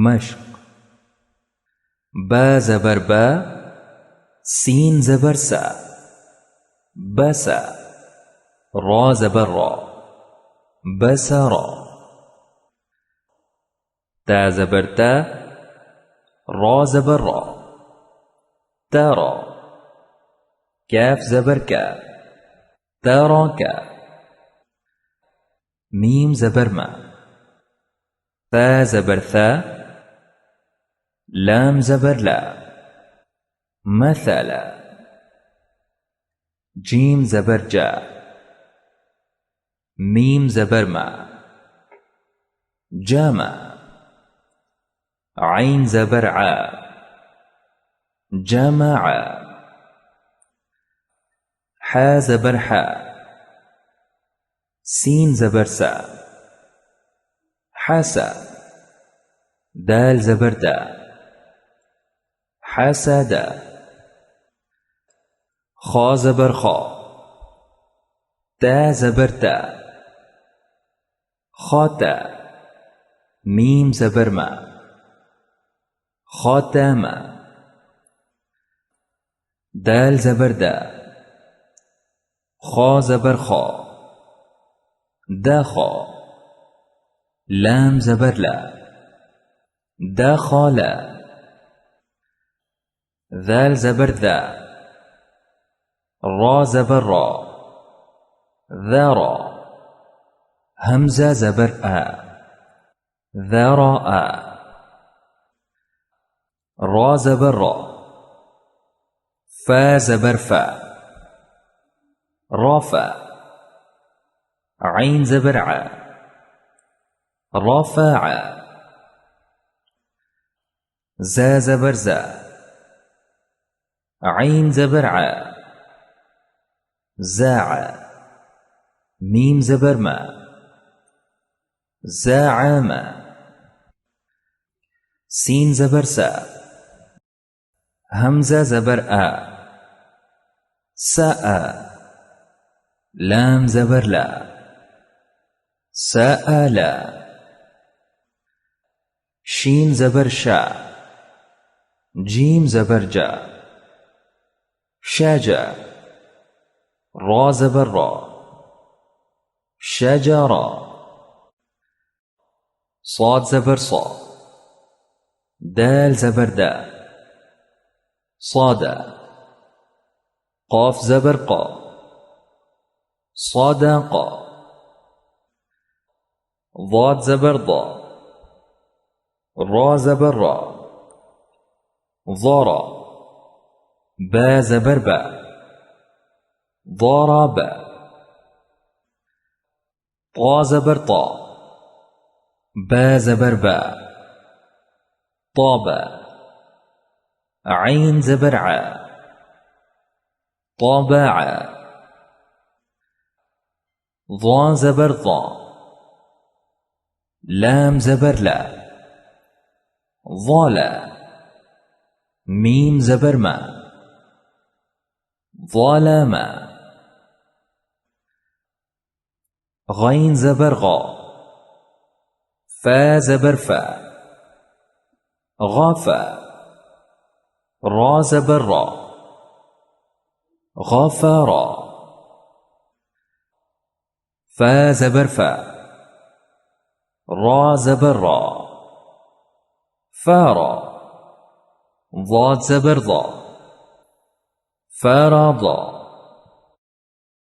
مشق. با زبر با، سين زبر سا، بسا. را زبر را، بسرا. تا زبر تا، را زبر را، ترى. كاف زبر كا، تراك. ميم زبر ما، ثا زبر ثا، لام زبر لا، مثلا. جيم زبر جا، ميم زبر ما، جمع. عين زبر ع، جمع. حا زبر حا، سين زبر سا، حسا. دال زبر دا، حسدا. خا زبر خا، تا زبر تا، خاتا. ميم زبر ما، خاتما. دال زبر دا، خا زبر خا، دخا. لام زبر لا، دخلا. ذال زبر ذا، را زبر را، ذرا. همزة زبر آ، ذراء. را زبر را، فا زبر فا، رافا. عين زبر ع، رافع. زا زبر زا، عين زبر ع، زاع. ميم زبر ما، زاعما. سين زبر سا، همزة زبر آ، ساء. لام زبر لا، سألا. شين زبر شا، جيم زبر جا، شجا. را زبر را، شجرا. صاد زبر صا، دال زبر دا، صادا. قاف زبر قا، صدقا. ضاد زبر ضا، را زبر را، ضرا. با زبر با، ضربا. طا زبر طا، با زبر با، طابا. عين زبر ع، طابع. ضا زبر ضا، لام زبر لا، ضالا. ميم زبر ما، ظلما. غين زبر غا، فا زبر فا، غافا. را زبر را، غفرا. فا زبر فا، را زبر را، فارا. ضاد زبر ضا، فرضا.